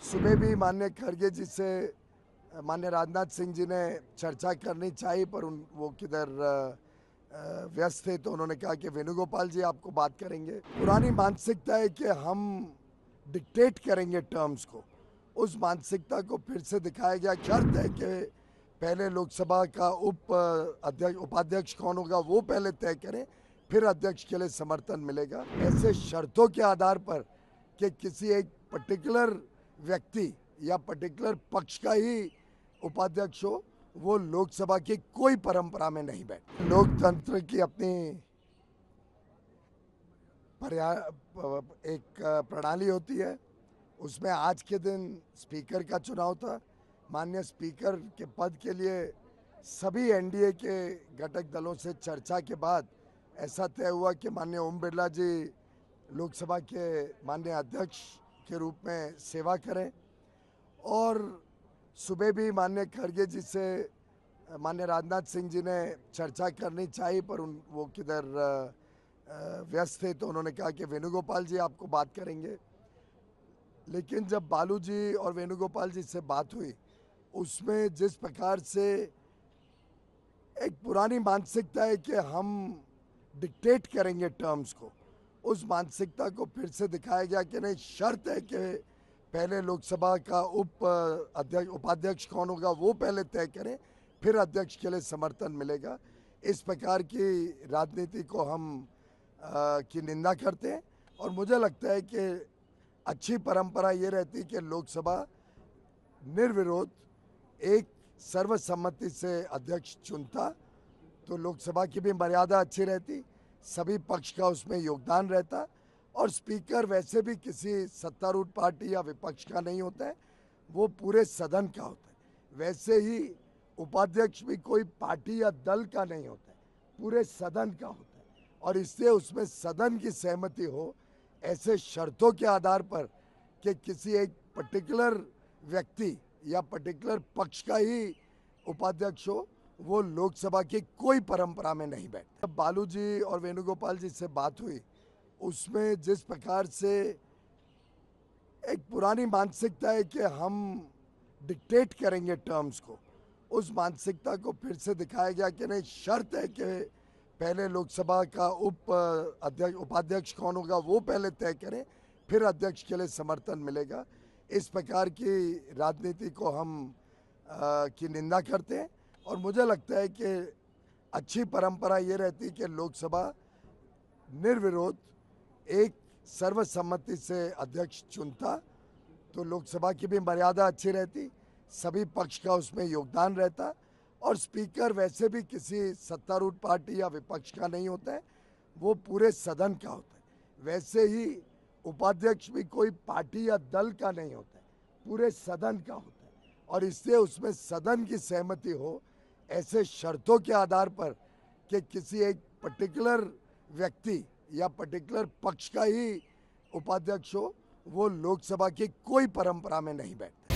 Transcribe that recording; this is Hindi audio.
सुबह भी माननीय खड़गे जी से माननीय राजनाथ सिंह जी ने चर्चा करनी चाहिए, पर वो किधर व्यस्त थे, तो उन्होंने कहा कि वेणुगोपाल जी आपको बात करेंगे। पुरानी मानसिकता है कि हम डिक्टेट करेंगे टर्म्स को, उस मानसिकता को फिर से दिखाया गया। शर्त है कि पहले लोकसभा का उपाध्यक्ष कौन होगा वो पहले तय करें, फिर अध्यक्ष के लिए समर्थन मिलेगा। ऐसे शर्तों के आधार पर कि किसी एक पर्टिकुलर व्यक्ति या पर्टिकुलर पक्ष का ही उपाध्यक्ष हो, वो लोकसभा की कोई परंपरा में नहीं बैठ। लोकतंत्र की अपनी एक प्रणाली होती है। उसमें आज के दिन स्पीकर का चुनाव था। माननीय स्पीकर के पद के लिए सभी एनडीए के घटक दलों से चर्चा के बाद ऐसा तय हुआ कि माननीय ओम बिरला जी लोकसभा के माननीय अध्यक्ष के रूप में सेवा करें। और सुबह भी माननीय खड़गे जी से माननीय राजनाथ सिंह जी ने चर्चा करनी चाहिए, पर वो किधर व्यस्त थे, तो उन्होंने कहा कि वेणुगोपाल जी आपको बात करेंगे। लेकिन जब बालू जी और वेणुगोपाल जी से बात हुई, उसमें जिस प्रकार से एक पुरानी मानसिकता है कि हम डिक्टेट करेंगे टर्म्स को, उस मानसिकता को फिर से दिखाया गया कि नहीं, शर्त है कि पहले लोकसभा का उपाध्यक्ष कौन होगा वो पहले तय करें, फिर अध्यक्ष के लिए समर्थन मिलेगा। इस प्रकार की राजनीति को हम की निंदा करते हैं। और मुझे लगता है कि अच्छी परंपरा ये रहती कि लोकसभा निर्विरोध एक सर्वसम्मति से अध्यक्ष चुनता, तो लोकसभा की भी मर्यादा अच्छी रहती, सभी पक्ष का उसमें योगदान रहता। और स्पीकर वैसे भी किसी सत्तारूढ़ पार्टी या विपक्ष का नहीं होता है, वो पूरे सदन का होता है। वैसे ही उपाध्यक्ष भी कोई पार्टी या दल का नहीं होता है, पूरे सदन का होता है। और इससे उसमें सदन की सहमति हो, ऐसे शर्तों के आधार पर कि किसी एक पर्टिकुलर व्यक्ति या पर्टिकुलर पक्ष का ही उपाध्यक्ष हो, वो लोकसभा की कोई परंपरा में नहीं बैठते। जब बालू जी और वेणुगोपाल जी से बात हुई, उसमें जिस प्रकार से एक पुरानी मानसिकता है कि हम डिक्टेट करेंगे टर्म्स को, उस मानसिकता को फिर से दिखाया गया कि नहीं, शर्त है कि पहले लोकसभा का उपाध्यक्ष कौन होगा वो पहले तय करें, फिर अध्यक्ष के लिए समर्थन मिलेगा। इस प्रकार की राजनीति को हम की निंदा करते हैं। और मुझे लगता है कि अच्छी परंपरा ये रहती कि लोकसभा निर्विरोध एक सर्वसम्मति से अध्यक्ष चुनता, तो लोकसभा की भी मर्यादा अच्छी रहती, सभी पक्ष का उसमें योगदान रहता। और स्पीकर वैसे भी किसी सत्तारूढ़ पार्टी या विपक्ष का नहीं होता है, वो पूरे सदन का होता है। वैसे ही उपाध्यक्ष भी कोई पार्टी या दल का नहीं होता है, पूरे सदन का होता है। और इससे उसमें सदन की सहमति हो, ऐसे शर्तों के आधार पर कि किसी एक पर्टिकुलर व्यक्ति या पर्टिकुलर पक्ष का ही उपाध्यक्ष हो, वो लोकसभा की कोई परंपरा में नहीं बैठता।